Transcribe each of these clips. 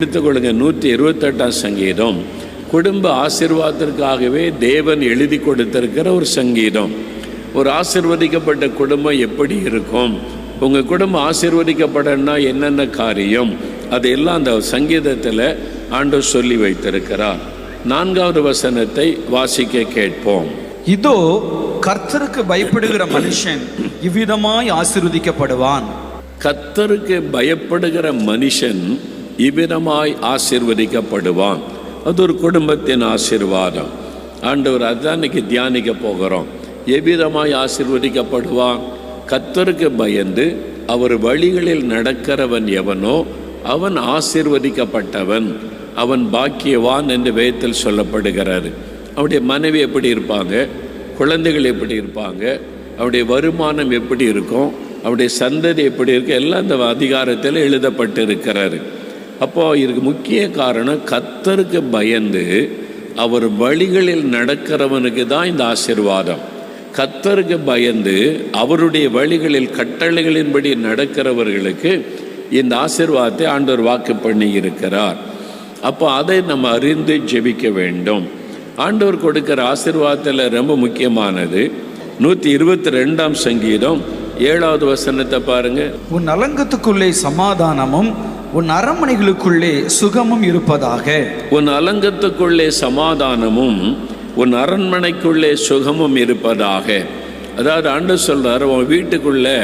எடுத்துக்கொள்ளுங்க. 128ஆம் சங்கீதம் குடும்ப ஆசீர்வாதத்திற்காகவே தேவன் எழுதி கொடுத்திருக்கிற ஒரு சங்கீதம். ஒரு ஆசீர்வதிக்கப்பட்ட குடும்பம் எப்படி இருக்கும், உங்கள் குடும்பம் ஆசீர்வதிக்கப்படனா என்னென்ன காரியம், அதையெல்லாம் அந்த சங்கீதத்தில் ஆண்டவர் சொல்லி வைத்திருக்கிறார். 4வது வசனத்தை வாசிக்க கேட்போம். இதோ கர்த்தருக்கு பயப்படுகிற மனுஷன் இவ்விதமாய் ஆசீர்வதிக்கப்படுவான். கர்த்தருக்கு பயப்படுகிற மனுஷன் இவ்விதமாய் ஆசீர்வதிக்கப்படுவான். அது ஒரு குடும்பத்தின் ஆசீர்வாதம். ஆண்டவர் அதுதான் இன்னைக்கு தியானிக்க போகிறோம். எவ்விதமாய் ஆசீர்வதிக்கப்படுவான்? கர்த்தருக்கு பயந்து அவர் வழிகளில் நடக்கிறவன் எவனோ அவன் ஆசீர்வதிக்கப்பட்டவன், அவன் பாக்கியவான் என்று வேதத்தில் சொல்லப்படுகிறாரு. அவருடைய மனைவி எப்படி இருப்பாங்க, குழந்தைகள் எப்படி இருப்பாங்க, அவருடைய வருமானம் எப்படி இருக்கும், அவருடைய சந்ததி எப்படி இருக்கு, எல்லாம் இந்த அதிகாரத்தில் எழுதப்பட்டு இருக்கிறாரு. அப்போது இதுக்கு முக்கிய காரணம், கர்த்தருக்கு பயந்து அவர் வழிகளில் நடக்கிறவனுக்கு தான் இந்த ஆசீர்வாதம். கர்த்தருக்கு பயந்து அவருடைய வழிகளில் கட்டளைகளின்படி நடக்கிறவர்களுக்கு இந்த ஆசீர்வாதத்தை ஆண்டவர் வாக்கு பண்ணி இருக்கிறார். அப்போ அதை நம்ம அறிந்து ஜெபிக்க வேண்டும். ஆண்டவர் கொடுக்கிற ஆசீர்வாதத்தில் ரொம்ப முக்கியமானது 122ஆம் சங்கீதம் 7வது வசனத்தை பாருங்க. உன் அலங்கத்துக்குள்ளே சமாதானமும் உன் அரண்மனைகளுக்குள்ளே சுகமும் இருப்பதாக. உன் அலங்கத்துக்குள்ளே சமாதானமும் உன் அரண்மனைக்குள்ளே சுகமும் இருப்பதாக. அதாவது ஆண்டவர் சொல்றார், உன் வீட்டுக்குள்ளே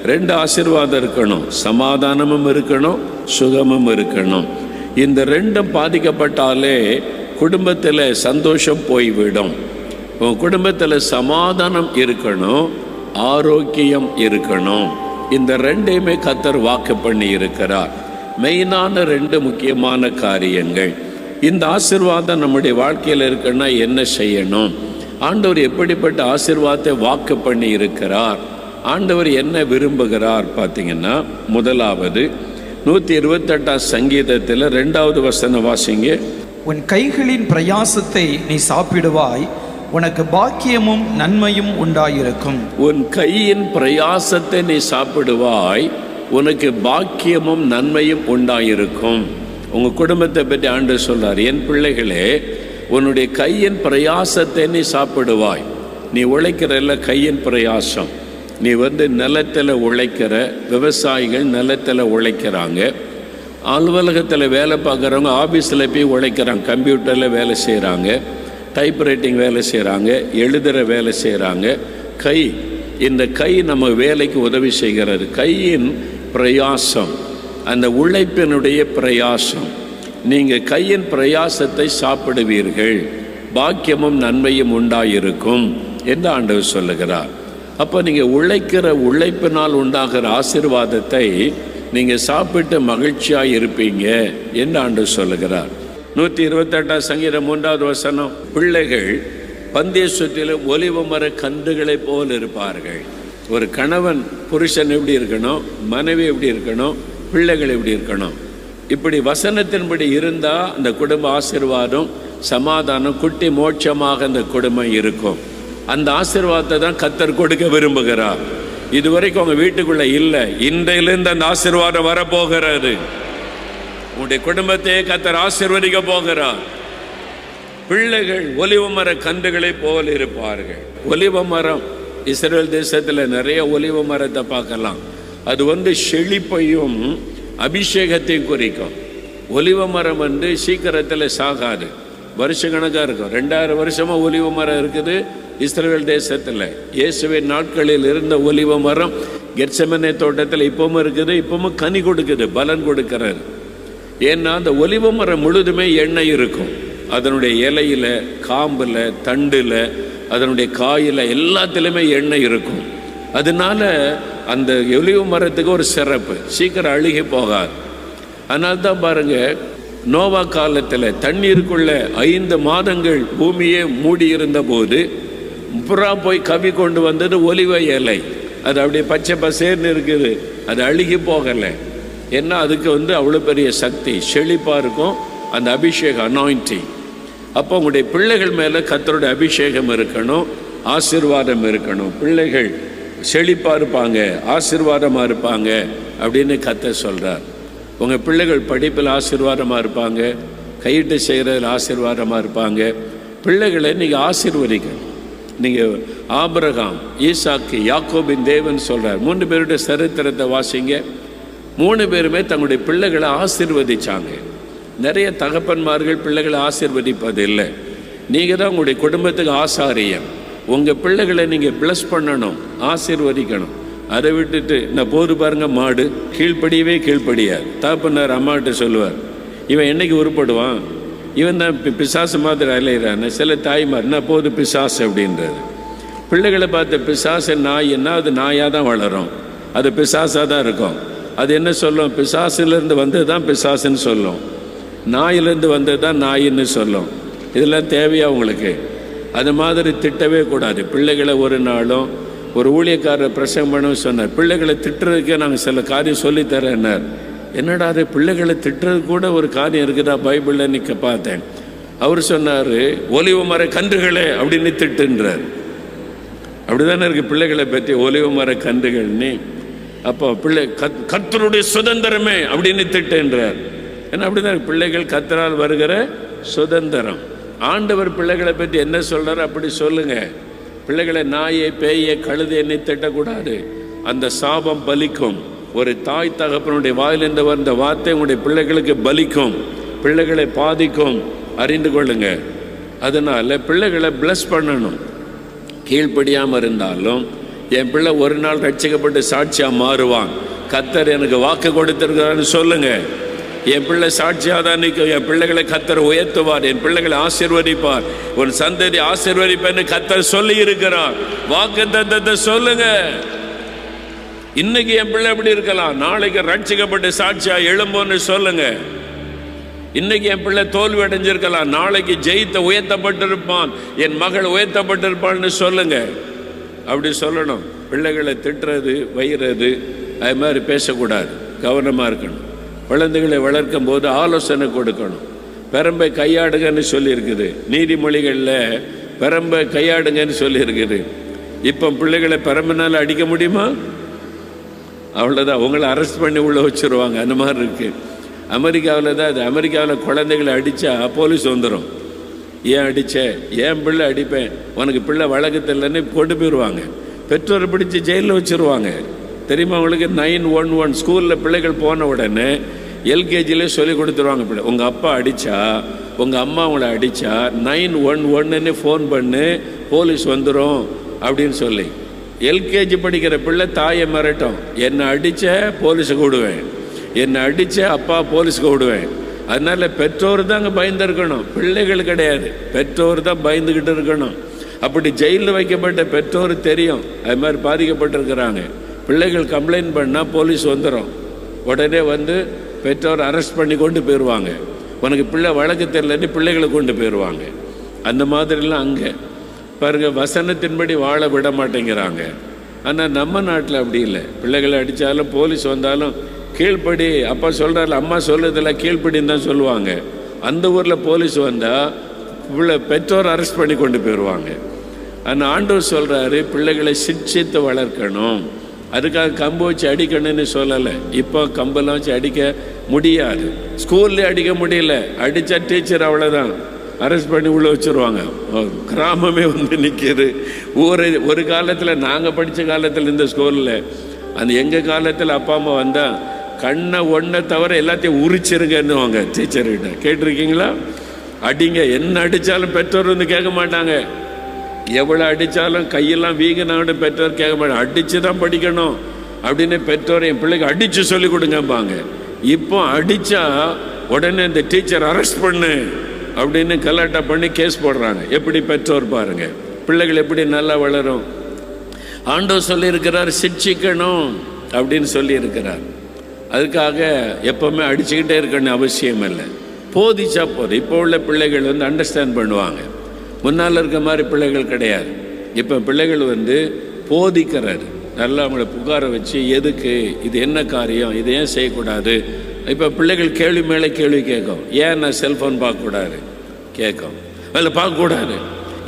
2 ஆசீர்வாதம் இருக்கணும், சமாதானமும் இருக்கணும், சுகமும் இருக்கணும். இந்த 2ம் பாதிக்கப்பட்டாலே குடும்பத்தில் சந்தோஷம் போய்விடும். உன் குடும்பத்தில் சமாதானம் இருக்கணும், ஆரோக்கியம் இருக்கணும். இந்த 2ஐயுமே கர்த்தர் வாக்கு பண்ணி இருக்கிறார். மெயினான 2 முக்கியமான காரியங்கள். இந்த ஆசீர்வாதம் நம்முடைய வாழ்க்கையில் இருக்குன்னா என்ன செய்யணும், ஆண்டவர் எப்படிப்பட்ட ஆசீர்வாதத்தை வாக்கு பண்ணி இருக்கிறார், ஆண்டவர் என்ன விரும்புகிறார் பார்த்தீங்கன்னா, முதலாவது 128ஆம் சங்கீதத்தில் 2வது வசனம் வாசிங்க. உன் கைகளின் பிரயாசத்தை நீ சாப்பிடுவாய், உனக்கு பாக்கியமும் நன்மையும் உண்டாயிருக்கும். உன் கையின் பிரயாசத்தை நீ சாப்பிடுவாய், உனக்கு பாக்கியமும் நன்மையும் உண்டாயிருக்கும். உங்கள் குடும்பத்தை பற்றி ஆண்டவர் சொல்றார், என் பிள்ளைகளே, உன்னுடைய கையின் பிரயாசத்தை நீ சாப்பிடுவாய். நீ உழைக்கிறல்ல, கையின் பிரயாசம். நீ நிலத்தில் உழைக்கிற விவசாயிகள் நிலத்தில் உழைக்கிறாங்க, அலுவலகத்தில் வேலை பார்க்குறவங்க ஆஃபீஸில் போய் உழைக்கிறாங்க, கம்ப்யூட்டரில் வேலை செய்கிறாங்க, டைப்ரைட்டிங் வேலை செய்கிறாங்க, எழுதுகிற வேலை செய்கிறாங்க. கை, இந்த கை நம்ம வேலைக்கு உதவி செய்கிறது. கையின் பிரயாசம், அந்த உழைப்பினுடைய பிரயாசம். நீங்கள் கையின் பிரயாசத்தை சாப்பிடுவீர்கள், பாக்கியமும் நன்மையும் உண்டாயிருக்கும் என்று ஆண்டவர் சொல்லுகிறார். அப்போ நீங்கள் உழைக்கிற உழைப்பினால் உண்டாகிற ஆசீர்வாதத்தை நீங்கள் சாப்பிட்டு மகிழ்ச்சியாக இருப்பீங்க என்று ஆண்டவர் சொல்லுகிறார். 128ஆம் சங்கீதம் 3வது வசனம், பிள்ளைகள் பந்தய சுற்றிலும் ஒலிவ மர கன்றுகளை போல் இருப்பார்கள். ஒரு கணவன் புருஷன் எப்படி இருக்கணும், மனைவி எப்படி இருக்கணும், பிள்ளைகள் எப்படி இருக்கணும், இப்படி வசனத்தின்படி இருந்தால் அந்த குடும்ப ஆசீர்வாதம், சமாதானம், குட்டி மோட்சமாக அந்த குடும்பம் இருக்கும். அந்த ஆசீர்வாதத்தை தான் கர்த்தர் கொடுக்க விரும்புகிறார். இதுவரைக்கும் உங்கள் வீட்டுக்குள்ளே இல்லை, இன்றையிலிருந்து அந்த ஆசீர்வாதம் வரப்போகிறது. உங்களுடைய குடும்பத்தையே கர்த்தர் ஆசீர்வதிக்க போகிறார். பிள்ளைகள் ஒலிவ மர கன்றுகளை போல் இருப்பார்கள். ஒலிவ மரம், இஸ்ரேல் தேசத்தில் நிறைய ஒலிவ மரத்தை பார்க்கலாம். அது செழிப்பையும் அபிஷேகத்தையும் குறிக்கும். ஒலிவ மரம் சீக்கிரத்தில் சாகாது, வருஷ கணக்காக இருக்கும். 2000 வருஷமாக ஒலிவ மரம் இருக்குது இஸ்ரேல் தேசத்தில். இயேசுவின் நாட்களில் இருந்த ஒலிவ மரம் கெத்செமனே தோட்டத்தில் இப்பவும் இருக்குது, இப்பவும் கனி கொடுக்குது, பலன் கொடுக்கிறாரு. ஏன்னா அந்த ஒலிவ மரம் முழுதுமே எண்ணெய் இருக்கும். அதனுடைய இலையில், காம்பில், தண்டில், அதனுடைய காயில், எல்லாத்துலேயுமே எண்ணெய் இருக்கும். அதனால அந்த ஒலிவ மரத்துக்கு ஒரு சிறப்பு, சீக்கிரம் அழுகி போகாது. அதனால தான் பாருங்கள், நோவா காலத்தில் தண்ணீருக்குள்ள 5 மாதங்கள் பூமியே மூடி இருந்த போது புறா போய் கவி கொண்டு வந்தது ஒலிவ இலை. அது அப்படியே பச்சை பசேர்னு இருக்குது, அது அழுகி போகலை. ஏன்னா அதுக்கு அவ்வளோ பெரிய சக்தி, செழிப்பாக இருக்கும் அந்த அபிஷேகம், அனாயிண்டிங். அப்போ உங்களுடைய பிள்ளைகள் மேலே கர்த்தருடைய அபிஷேகம் இருக்கணும், ஆசீர்வாதம் இருக்கணும். பிள்ளைகள் செழிப்பாக இருப்பாங்க, ஆசீர்வாதமாக இருப்பாங்க அப்படின்னு கர்த்தர் சொல்கிறார். உங்கள் பிள்ளைகள் படிப்பில் ஆசீர்வாதமாக இருப்பாங்க, கையிட்டு செய்கிறதில் ஆசீர்வாதமாக இருப்பாங்க. பிள்ளைகளை நீங்கள் ஆசீர்வதிக்கணும். நீங்கள் ஆபிரகாம், ஈசாக்கு, யாக்கோபின் தேவன் சொல்கிறார். 3 பேருடைய சரித்திரத்தை வாசிங்க. 3 பேருமே தங்களுடைய பிள்ளைகளை ஆசீர்வதிச்சாங்க. நிறைய தகப்பன்மார்கள் பிள்ளைகளை ஆசீர்வதிப்பதில்லை. நீங்கள் தான் உங்களுடைய குடும்பத்துக்கு ஆசாரியன். உங்கள் பிள்ளைகளை நீங்கள் ப்ளஸ் பண்ணணும், ஆசீர்வதிக்கணும். அதை விட்டுட்டு நான் போது பாருங்க மாடு கீழ்ப்படியவே கீழ்ப்படியார். தகப்பனார் அம்மாட்ட சொல்லுவார், இவன் என்னைக்கு உருப்படுவான், இவன் தான் பிசாசு மாதிரி அலையிறான்னு. சில தாய்மார் நான் போது பிசாசு அப்படின்றது. பிள்ளைகளை பார்த்த பிசாசு நாய்ன்னா அது நாயாக தான் வளரும், அது பிசாசாக தான் இருக்கும். அது என்ன சொல்லும், பிசாசுலேருந்து வந்தது தான் பிசாசுன்னு சொல்லும், நாயிலேருந்து வந்தது தான் நாயின்னு சொல்லும். இதெல்லாம் தேவையா உங்களுக்கு? அது மாதிரி திட்டவே கூடாது பிள்ளைகளை. ஒரு நாளும் ஒரு ஊழியக்காரர் பிரசங்கம் பண்ண சொன்னார், பிள்ளைகளை திட்டுறதுக்கே நாங்கள் சில காரியம் சொல்லித்தரேன்னார். என்னடா அது பிள்ளைகளை திட்டுறது கூட ஒரு காரியம் இருக்குதா பைபிளில் நிற்க பார்த்தேன். அவர் சொன்னார், ஒலிவு மர கன்றுகளே அப்படின்னு திட்டுன்றார். அப்படிதானே இருக்குது பிள்ளைகளை பற்றி, ஒலிவு மர கன்றுகள்னு. அப்போ பிள்ளை கர்த்தருடைய சுதந்திரமே அப்படின்னு திட்டுன்றார். ஏன்னா அப்படிதான் பிள்ளைகள் கர்த்தரால் வருகிற சுதந்திரம். ஆண்டவர் பிள்ளைகளை பற்றி என்ன சொல்கிறார் அப்படி சொல்லுங்க. பிள்ளைகளை நாயை பேயை கழுதை என்னை திட்டக்கூடாது, அந்த சாபம் பலிக்கும். ஒரு தாய் தகப்பனுடைய வாயிலிருந்து வந்த வார்த்தை உங்களுடைய பிள்ளைகளுக்கு பலிக்கும், பிள்ளைகளை பாதிக்கும், அறிந்து கொள்ளுங்க. அதனால் பிள்ளைகளை பிளஸ் பண்ணணும். கீழ்ப்படியாமல் இருந்தாலும் என் பிள்ளை ஒரு நாள் ரட்சிக்கப்பட்டு சாட்சியாக மாறுவான், கர்த்தர் எனக்கு வாக்கு கொடுத்திருக்கிறான்னு சொல்லுங்க. என் பிள்ளை சாட்சியாக தான் நிற்கும். என் பிள்ளைகளை கர்த்தர் உயர்த்துவார், என் பிள்ளைகளை ஆசீர்வதிப்பார், உன் சந்ததி ஆசீர்வதிப்பேன்னு கர்த்தர் சொல்லி இருக்கிறார். வாக்கு தத்தத்தை சொல்லுங்க. இன்னைக்கு என் பிள்ளை எப்படி இருக்கலாம், நாளைக்கு ரட்சிக்கப்பட்டு சாட்சியாக எழும்போன்னு சொல்லுங்க. இன்னைக்கு என் பிள்ளை தோல்வி அடைஞ்சிருக்கலாம், நாளைக்கு ஜெயித்த உயர்த்தப்பட்டிருப்பான், என் மகள் உயர்த்தப்பட்டிருப்பான்னு சொல்லுங்க. அப்படி சொல்லணும். பிள்ளைகளை திட்டுறது வைகிறது அது மாதிரி பேசக்கூடாது, கவனமாக இருக்கணும். குழந்தைகளை வளர்க்கும் போது ஆலோசனை கொடுக்கணும். பெரம்பை கையாடுங்கன்னு சொல்லியிருக்குது, நீதிமொழிகளில் பெரம்பை கையாடுங்கன்னு சொல்லியிருக்குது. இப்போ பிள்ளைகளை பெரம்பினால் அடிக்க முடியுமா? அவ்வளோதான், உங்களை அரெஸ்ட் பண்ணி உள்ளே வச்சுருவாங்க. அந்த மாதிரி இருக்குது. அமெரிக்காவில் தான் அது. அமெரிக்காவில் குழந்தைகளை அடித்தா போலீஸ் வந்துடும். ஏன் அடித்த, ஏன் பிள்ளை அடிப்பேன், உனக்கு பிள்ளை வழக்கத்தில்லைன்னு கொண்டு போயிடுவாங்க. பெற்றோரை பிடிச்சி ஜெயிலில் வச்சுருவாங்க. தெரியுமா உங்களுக்கு? 911 ஸ்கூலில் பிள்ளைகள் போன உடனே எல்கேஜிலே சொல்லி கொடுத்துருவாங்க, பிள்ளை உங்கள் அப்பா அடித்தா, உங்கள் அம்மா உங்களை அடித்தா 911 ஃபோன் பண்ணு, போலீஸ் வந்துடும் அப்படின்னு சொல்லி. எல்கேஜி படிக்கிற பிள்ளை தாயை மிரட்டும், என்னை அடித்த போலீஸுக்கு விடுவேன், என்னை அடித்த அப்பா போலீஸுக்கு விடுவேன். அதனால் பெற்றோர் தான் அங்கே பயந்துருக்கணும், பிள்ளைகள் கிடையாது. பெற்றோர் தான் பயந்துக்கிட்டு இருக்கணும். அப்படி ஜெயிலில் வைக்கப்பட்ட பெற்றோர் தெரியும் அது மாதிரி பாதிக்கப்பட்டிருக்கிறாங்க. பிள்ளைகள் கம்ப்ளைண்ட் பண்ணால் போலீஸ் வந்துடும். உடனே வந்து பெற்றோர் அரெஸ்ட் பண்ணி கொண்டு போயிடுவாங்க. உனக்கு பிள்ளை வழக்கு தெரியலன்னு பிள்ளைகளை கொண்டு போயிடுவாங்க. அந்த மாதிரிலாம் அங்கே பாருங்கள், வசனத்தின்படி வாழ விட மாட்டேங்கிறாங்க. ஆனால் நம்ம நாட்டில் அப்படி இல்லை. பிள்ளைகளை அடித்தாலும் போலீஸ் வந்தாலும் கீழ்ப்படி, அப்பா சொல்கிறாரு அம்மா சொல்கிறதில்ல கீழ்ப்படின்னு தான் சொல்லுவாங்க. அந்த ஊரில் போலீஸ் வந்தால் பிள்ளை பெற்றோர் அரெஸ்ட் பண்ணி கொண்டு போயிடுவாங்க. ஆனால் ஆண்டவர் சொல்கிறாரு பிள்ளைகளை சிக்ஷித்து வளர்க்கணும். அதுக்காக கம்பு வச்சு அடிக்கணும்னு சொல்லலை. இப்போ கம்பெல்லாம் வச்சு அடிக்க முடியாது, ஸ்கூல்லே அடிக்க முடியல. அடித்தா டீச்சர் அவ்வளோதான், அரெஸ்ட் பண்ணி உள்ளே வச்சுருவாங்க. கிராமமே வந்து நிற்கிது. ஒரு காலத்தில் நாங்கள் படித்த காலத்தில் இந்த ஸ்கூலில், அந்த எங்கள் காலத்தில் அப்பா அம்மா வந்தால் கண்ணை ஒன்றை தவிர எல்லாத்தையும் உரிச்சிருங்கன்னுவாங்க டீச்சர்கிட்ட. கேட்டிருக்கீங்களா? அடிங்க, என்ன அடித்தாலும் பெற்றோர் வந்து கேட்க மாட்டாங்க. எவ்வளோ அடித்தாலும் கையெல்லாம் வீங்கினான்னு பெற்றோர் கேட்க மாட்டாங்க. அடித்து தான் படிக்கணும் அப்படின்னு பெற்றோர் என் பிள்ளைக்கு அடித்து சொல்லி கொடுங்கப்பாங்க. இப்போ அடித்தா உடனே இந்த டீச்சர் அரெஸ்ட் பண்ணு அப்படின்னு கலாட்டா பண்ணி கேஸ் போடுறாங்க. எப்படி பெற்றோர் பாருங்கள், பிள்ளைகள் எப்படி நல்லா வளரும். ஆண்டவர் சொல்லியிருக்கிறார் சிக்ஷிக்கணும் அப்படின்னு சொல்லியிருக்கிறார். அதுக்காக எப்போவுமே அடிச்சுக்கிட்டே இருக்கணும் அவசியம் இல்லை, போதிச்சா போதும். இப்போ உள்ள பிள்ளைகள் வந்து அண்டர்ஸ்டாண்ட் பண்ணுவாங்க. முன்னால் இருக்க மாதிரி பிள்ளைகள் கிடையாது. இப்போ பிள்ளைகள் வந்து போதிக்கிறாரு, நல்லா அவங்கள புகாரை வச்சு எதுக்கு, இது என்ன காரியம், இது ஏன் செய்யக்கூடாது. இப்போ பிள்ளைகள் கேள்வி மேலே கேள்வி கேட்கும். ஏன் நான் செல்ஃபோன் பார்க்கக்கூடாது கேட்கும், அதில் பார்க்கக்கூடாது,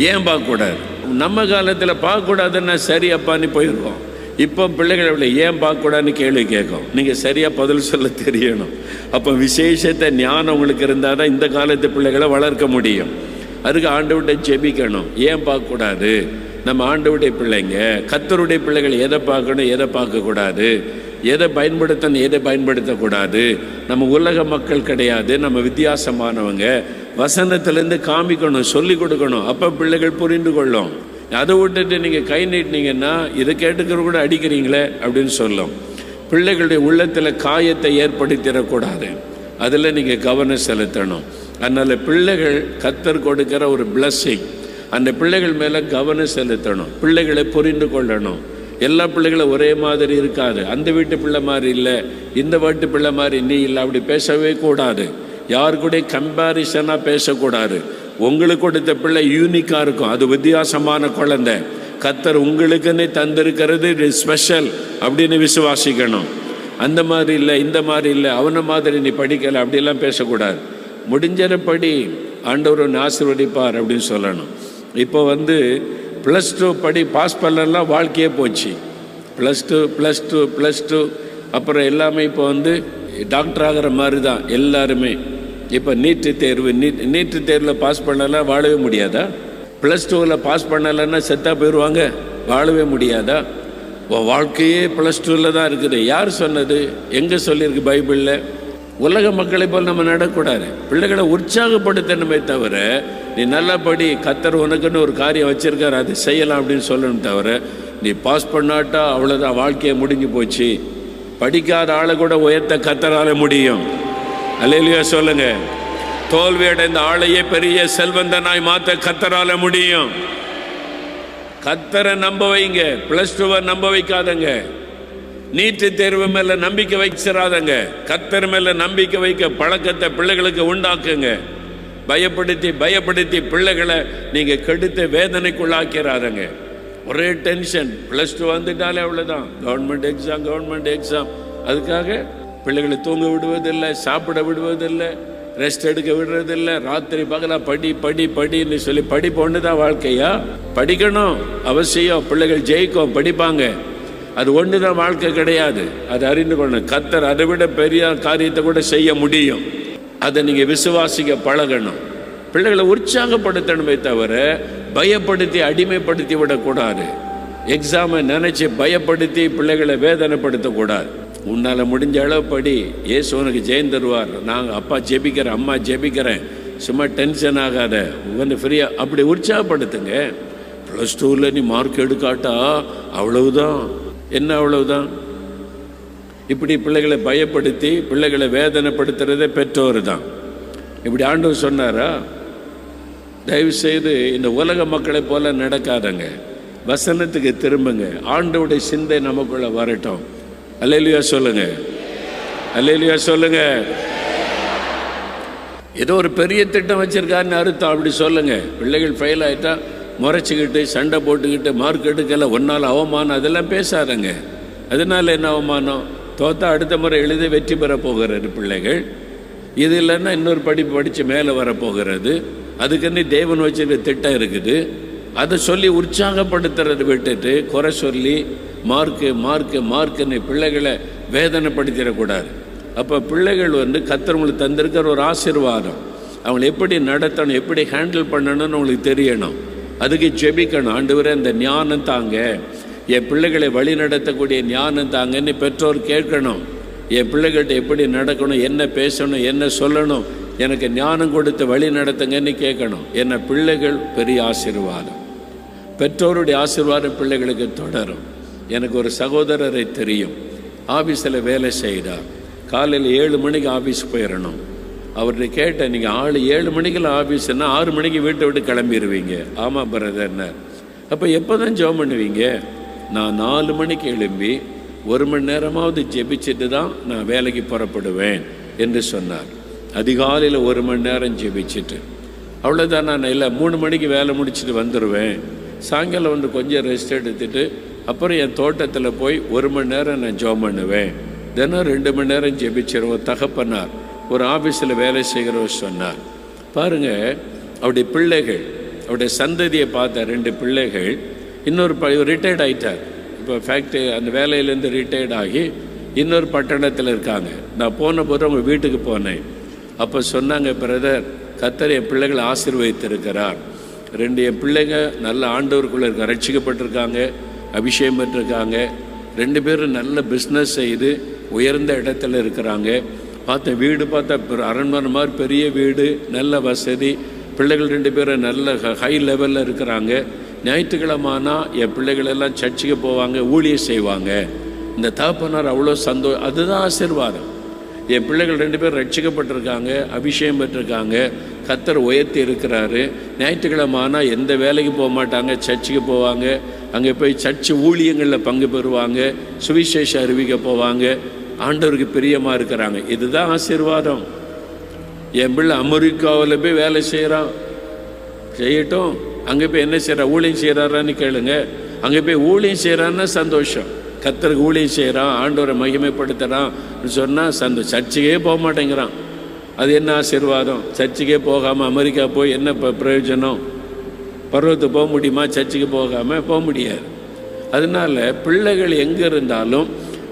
ஏன் பார்க்கக்கூடாது. நம்ம காலத்தில் பார்க்கக்கூடாதுன்னா சரி அப்பான்னு போயிருக்கோம். இப்போ பிள்ளைகளை ஏன் பார்க்கக்கூடாதுன்னு கேள்வி கேட்கும். நீங்கள் சரியாக பதில் சொல்ல தெரியணும். அப்போ விசேஷத்தை ஞானம் உங்களுக்கு இருந்தால் தான் இந்த காலத்து பிள்ளைகளை வளர்க்க முடியும். அதுக்கு ஆண்டவர்கிட்ட ஜெபிக்கணும். ஏன் பார்க்கக்கூடாது? நம்ம ஆண்டவருடைய பிள்ளைங்க, கர்த்தருடைய பிள்ளைகள் எதை பார்க்கணும், எதை பார்க்கக்கூடாது, எதை பயன்படுத்தணும், எதை பயன்படுத்தக்கூடாது. நம்ம உலக மக்கள் கிடையாது, நம்ம வித்தியாசமானவங்க. வசனத்திலேருந்து காமிக்கணும், சொல்லி கொடுக்கணும். அப்போ பிள்ளைகள் புரிந்து கொள்ளும். அதை விட்டுட்டு நீங்கள் கை நீட்டினீங்கன்னா இதை கேட்டுக்கிற கூட அடிக்கிறீங்களே அப்படின்னு சொல்லும். பிள்ளைகளுடைய உள்ளத்தில் காயத்தை ஏற்படுத்திடக்கூடாது. அதில் நீங்கள் கவனம் செலுத்தணும். அதனால் பிள்ளைகள் கர்த்தர் கொடுக்கிற ஒரு பிளஸ்ஸிங், அந்த பிள்ளைகள் மேலே கவனம் செலுத்தணும். பிள்ளைகளை புரிந்து கொள்ளணும். எல்லா பிள்ளைகளும் ஒரே மாதிரி இருக்காது. அந்த வீட்டு பிள்ளை மாதிரி இல்லை, இந்த வீட்டு பிள்ளை மாதிரி நீ இல்லை, அப்படி பேசவே கூடாது. யாரு கூட கம்பேரிசனாக பேசக்கூடாது. உங்களுக்கு கொடுத்த பிள்ளை யூனிக்காக இருக்கும், அது வித்தியாசமான குழந்தை. கர்த்தர் உங்களுக்குன்னு தந்திருக்கிறது ஸ்பெஷல் அப்படின்னு விசுவாசிக்கணும். அந்த மாதிரி இல்லை, இந்த மாதிரி இல்லை, அவனை மாதிரி நீ படிக்கலை, அப்படிலாம் பேசக்கூடாது. முடிஞ்சப்படி ஆண்டவர் ஒன்று ஆசீர்வதிப்பார் அப்படின்னு சொல்லணும். இப்போ +2 படி பாஸ் பண்ணலாம், வாழ்க்கையே போச்சு. +2 அப்புறம் எல்லாமே இப்போ டாக்டர் ஆகிற மாதிரி தான் எல்லாருமே. இப்போ நீட்டு தேர்வில் பாஸ் பண்ணலாம், வாழவே முடியாதா? +2 பாஸ் பண்ணலைன்னா செத்தாக போயிடுவாங்க, வாழவே முடியாதா? வாழ்க்கையே +2 தான் இருக்குது. யார் சொன்னது? எங்கே சொல்லியிருக்கு பைபிளில்? உலக மக்களை போல் நம்ம நடக்கூடாது. பிள்ளைகளை உற்சாகப்படுத்தணுமே தவிர, நீ நல்லா படி, கர்த்தர் உனக்குன்னு ஒரு காரியம் வச்சிருக்காரு, அது செய்யலாம் அப்படின்னு சொல்லணும் தவிர, நீ பாஸ் பண்ணாட்டா அவ்வளோதான், வாழ்க்கையை முடிஞ்சு போச்சு. படிக்காத ஆளை கூட உயர்த்த கர்த்தரால முடியும். அல்லேலூயா சொல்லுங்க. தோல்வி அடைந்த ஆளையே பெரிய செல்வந்தனாய் மாற்ற கர்த்தரால முடியும். கர்த்தரை நம்ப வைங்க, +2 நம்ப வைக்காதங்க. நீட்டு தேர்வு மேல நம்பிக்கை வச்சிடாதங்க. கர்த்தர் மேல நம்பிக்கை வைக்க பழக்கத்தை பிள்ளைகளுக்கு உண்டாக்குங்க. பயப்படுத்தி பிள்ளைகளை நீங்க கெடுத்த வேதனைக்குள்ளாக்கிறாதங்க. ஒரே டென்ஷன். +2 வந்துட்டாலே அவ்வளவுதான், கவர்மெண்ட் எக்ஸாம். அதுக்காக பிள்ளைகளை தூங்க விடுவதில்லை, சாப்பிட விடுவதில்லை, ரெஸ்ட் எடுக்க விடுறதில்லை. ராத்திரி பகலா படின்னு சொல்லி படிப்பு ஒன்று தான் வாழ்க்கையா? படிக்கணும் அவசியம். பிள்ளைகள் ஜெயிக்கும், படிப்பாங்க. அது ஒன்று தான் வாழ்க்கை கிடையாது. அதை அறிந்து கொள்ளணும். கர்த்தர் அதை விட பெரிய காரியத்தை கூட செய்ய முடியும். அதை நீங்கள் விசுவாசிக்க பழகணும். பிள்ளைகளை உற்சாகப்படுத்தணுமே தவிர பயப்படுத்தி அடிமைப்படுத்தி விடக்கூடாது. எக்ஸாமை நினச்சி பயப்படுத்தி பிள்ளைகளை வேதனைப்படுத்தக்கூடாது. உன்னால் முடிஞ்ச அளவு படி, ஏசு உனக்கு ஜெயம் தருவார், நாங்கள் அப்பா ஜெபிக்கிறேன், அம்மா ஜெபிக்கிறேன், சும்மா டென்ஷன் ஆகாத, ஃப்ரீயாக அப்படி உற்சாகப்படுத்துங்க. +2 நீ மார்க் எடுக்காட்டா அவ்வளவுதான். என்ன அவ்வளவுதான்? இப்படி பிள்ளைகளை பயப்படுத்தி பிள்ளைகளை வேதனைப்படுத்துறதே பெற்றோர் தான். இப்படி ஆண்டவர் சொன்னாரா? தயவு செய்து இந்த உலக மக்களை போல நடக்காதங்க. வசனத்துக்கு திரும்புங்க. ஆண்டவருடைய சிந்தை நமக்குள்ள வரட்டும். அல்லேலூயா சொல்லுங்க, அல்லேலூயா சொல்லுங்க. ஏதோ ஒரு பெரிய திட்டம் வச்சிருக்காருன்னு அர்த்தம் அப்படி சொல்லுங்க. பிள்ளைகள் ஃபெயில் ஆகிட்டா முறைச்சிக்கிட்டு சண்டை போட்டுக்கிட்டு மார்க் எடுக்கலை, ஒன்றால் அவமானம், அதெல்லாம் பேசாதங்க. அதனால என்ன அவமானம்? தோத்தா அடுத்த முறை எழுதி வெற்றி பெற போகிறது பிள்ளைகள். இது இல்லைன்னா இன்னொரு படிப்பு படித்து மேலே வரப்போகிறது. அதுக்குன்னு தேவன் வச்சிருக்க திட்டம் இருக்குது. அதை சொல்லி உற்சாகப்படுத்துறதை விட்டுட்டு குறை சொல்லி மார்க்குன்னு பிள்ளைகளை வேதனைப்படுத்திடக்கூடாது. அப்போ பிள்ளைகள் கர்த்தர் உங்களுக்கு தந்திருக்கிற ஒரு ஆசீர்வாதம். அவங்களை எப்படி நடத்தணும், எப்படி ஹேண்டில் பண்ணணும்னு உங்களுக்கு தெரியணும். அதுக்கு ஜெபிக்கணும். ஆண்டவரே இந்த ஞானம் தாங்க, என் பிள்ளைகளை வழி நடத்தக்கூடிய ஞானம் தாங்கன்னு பெற்றோர் கேட்கணும். என் பிள்ளைகள்கிட்ட எப்படி நடக்கணும், என்ன பேசணும், என்ன சொல்லணும், எனக்கு ஞானம் கொடுத்து வழி நடத்துங்கன்னு கேட்கணும். என்ன பிள்ளைகள் பெரிய ஆசீர்வாதம். பெற்றோருடைய ஆசீர்வாதம் பிள்ளைகளுக்கு தொடரும். எனக்கு ஒரு சகோதரரை தெரியும். ஆஃபீஸில் வேலை செய்தார். காலையில் 7 மணிக்கு ஆஃபீஸ் போயிடணும். அவர்கிட்ட கேட்டேன், நீங்கள் 7 மணிக்கெல்லாம் ஆஃபீஸ்னா 6 மணிக்கு வீட்டை விட்டு கிளம்பிடுவீங்க. ஆமாம் பிரதர்னார். அப்போ எப்போ தான் ஜெபம் பண்ணுவீங்க? நான் 4 மணிக்கு எழும்பி 1 மணி நேரமாவது ஜெபிச்சுட்டு தான் நான் வேலைக்கு புறப்படுவேன் என்று சொன்னார். அதிகாலையில் 1 மணி நேரம் ஜெபிச்சுட்டு அவ்வளோதான். நான் இல்லை 3 மணிக்கு வேலை முடிச்சுட்டு வந்துடுவேன். சாயங்காலம் கொஞ்சம் ரெஸ்ட் எடுத்துட்டு அப்புறம் என் தோட்டத்தில் போய் 1 மணி நேரம் நான் ஜெபம் பண்ணுவேன். தினம் 2 மணி நேரம் ஜெபிச்சிருவோம். தகப்பனார் ஒரு ஆஃபீஸில் வேலை செய்கிறவர் சொன்னார். பாருங்கள், அவருடைய பிள்ளைகள், அவருடைய சந்ததியை பார்த்த 2 பிள்ளைகள், இன்னொரு ரிட்டையர்ட் ஆகிட்டார். இப்போ ஃபேக்ட்ரி அந்த வேலையிலேருந்து ரிட்டையர்ட் ஆகி இன்னொரு பட்டணத்தில் இருக்காங்க. நான் போன போது அவங்க வீட்டுக்கு போனேன். அப்போ சொன்னாங்க, பிரதர், கர்த்தர் என் பிள்ளைகளை ஆசீர்வதித்திருக்கிறார். 2 என் பிள்ளைங்க நல்ல ஆண்டவருக்குள்ளே ரட்சிக்கப்பட்டிருக்காங்க, அபிஷேகம் பெற்றிருக்காங்க. 2 பேரும் நல்ல பிஸ்னஸ் செய்து உயர்ந்த இடத்துல இருக்கிறாங்க. பார்த்தேன், வீடு பார்த்தா அரண்மனை மாதிரி பெரிய வீடு, நல்ல வசதி. பிள்ளைகள் 2 பேரும் நல்ல ஹை லெவலில் இருக்கிறாங்க. ஞாயிற்றுக்கிழமானா என் பிள்ளைகள் எல்லாம் சர்ச்சுக்கு போவாங்க, ஊழியம் செய்வாங்க. இந்த தகப்பனார் அவ்வளோ அதுதான் ஆசீர்வாதம். என் பிள்ளைகள் 2 பேர் ரட்சிக்கப்பட்டிருக்காங்க, அபிஷேகம் பெற்றிருக்காங்க, கர்த்தர் உயர்த்தி இருக்கிறாரு. ஞாயிற்றுக்கிழமானா எந்த வேலைக்கு போக மாட்டாங்க, சர்ச்சுக்கு போவாங்க. அங்கே போய் சர்ச்சு ஊழியங்களில் பங்கு பெறுவாங்க, சுவிசேஷ அறிவிக்க போவாங்க, ஆண்டவருக்கு பிரியமாக இருக்கிறாங்க. இதுதான் ஆசீர்வாதம். என் பிள்ளை அமெரிக்காவில் போய் வேலை செய்கிறான், செய்யட்டும். அங்கே போய் என்ன செய்கிறான், ஊழியம் செய்கிறாரான்னு கேளுங்க. அங்கே போய் ஊழியம் செய்கிறான்னா சந்தோஷம். கர்த்தருக்கு ஊழியம் செய்கிறான், ஆண்டவரை மகிமைப்படுத்துகிறான் சொன்னால் சர்ச்சுக்கே போக மாட்டேங்கிறான். அது என்ன ஆசீர்வாதம்? சர்ச்சுக்கே போகாமல் அமெரிக்கா போய் என்ன பிரயோஜனம்? பருவத்துக்கு போக முடியுமா? சர்ச்சுக்கு போகாமல் போக முடியாது. அதனால பிள்ளைகள் எங்கே இருந்தாலும்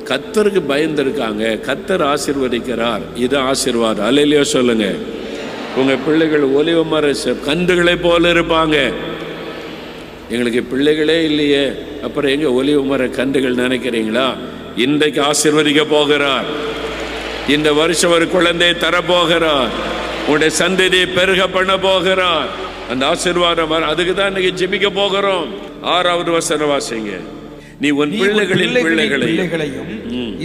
கர்த்தருக்கு பயந்துருக்காங்க, கர்த்தர் ஆசீர்வதிக்கிறார். இது ஆசீர்வாதம். அல்லேலூயா சொல்லுங்க. உங்கள் பிள்ளைகள் ஒலிவ மர கன்றுகளை போல இருப்பாங்க. எங்களுக்கு பிள்ளைகளே இல்லையே, அப்புறம் எங்கே ஒலிவ மர கன்றுகள் நினைக்கிறீங்களா? இன்றைக்கு ஆசீர்வதிக்க போகிறார். இந்த வருஷம் ஒரு குழந்தையை தரப்போகிறார். உன்னுடைய சந்ததியை பெருக பண்ண போகிறார். அந்த ஆசீர்வாதம் அதுக்கு தான் இன்னைக்கு ஜெபிக்க போகிறோம். 6வது வசனம் வாசிங்க. நீ உன் பிள்ளைகளின் பிள்ளைகளையும்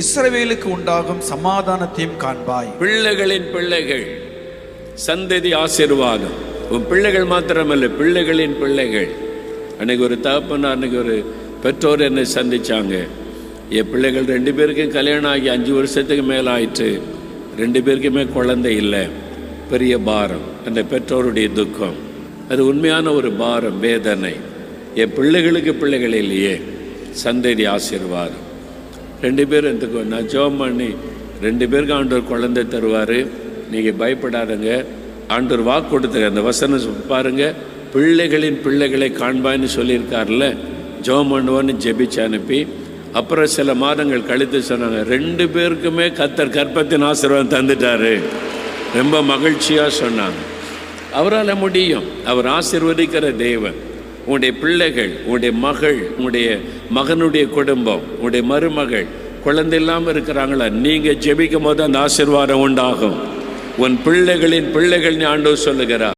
இஸ்ரவேலுக்கு உண்டாகும் சமாதானத்தையும் காண்பாய். பிள்ளைகளின் பிள்ளைகள் சந்ததி ஆசீர்வாதம். உன் பிள்ளைகள் மாத்திரமல்ல, பிள்ளைகளின் பிள்ளைகள். அன்னைக்கு ஒரு தகப்பன், அன்னைக்கு ஒரு பெற்றோர் என்னை சந்திச்சாங்க. என் பிள்ளைகள் 2 பேருக்கும் கல்யாணம் ஆகி 5 வருஷத்துக்கு மேலே ஆயிற்று. 2 பேருக்குமே குழந்தை இல்லை. பெரிய பாரம், அந்த பெற்றோருடைய துக்கம். அது உண்மையான ஒரு பாரம், வேதனை. என் பிள்ளைகளுக்கு பிள்ளைகள் இல்லையே, சந்ததி ஆசீர்வாதம். 2 பேரும் எனக்கு நான் ஜெபம் பண்ணி 2 பேருக்கு ஆண்டவர் குழந்தை தருவார், நீங்கள் பயப்படாதங்க. ஆண்டவர் வாக்கு கொடுத்துருக்க அந்த வசனம் பாருங்க. பிள்ளைகளின் பிள்ளைகளை காண்பான்னு சொல்லியிருக்கார்ல, ஜெபம் பண்ணுவான்னு ஜெபிச்சு அனுப்பி அப்புறம் சில மாதங்கள் கழித்து சொன்னாங்க, 2 பேருக்குமே கர்த்தர் கர்ப்பத்தின் ஆசீர்வாதம் தந்துட்டாரு. ரொம்ப மகிழ்ச்சியாக சொன்னாங்க. அவரால் முடியும். அவர் ஆசீர்வதிக்கிற தேவன். உங்களுடைய பிள்ளைகள், உங்களுடைய மகள், உங்களுடைய மகனுடைய குடும்பம், உங்களுடைய மருமகள் குழந்தை இல்லாமல் இருக்கிறாங்களா, நீங்கள் ஜெபிக்கும் போது அந்த ஆசீர்வாதம் உண்டாகும். உன் பிள்ளைகளின் பிள்ளைகள் ஆண்டவர் சொல்லுகிறார்.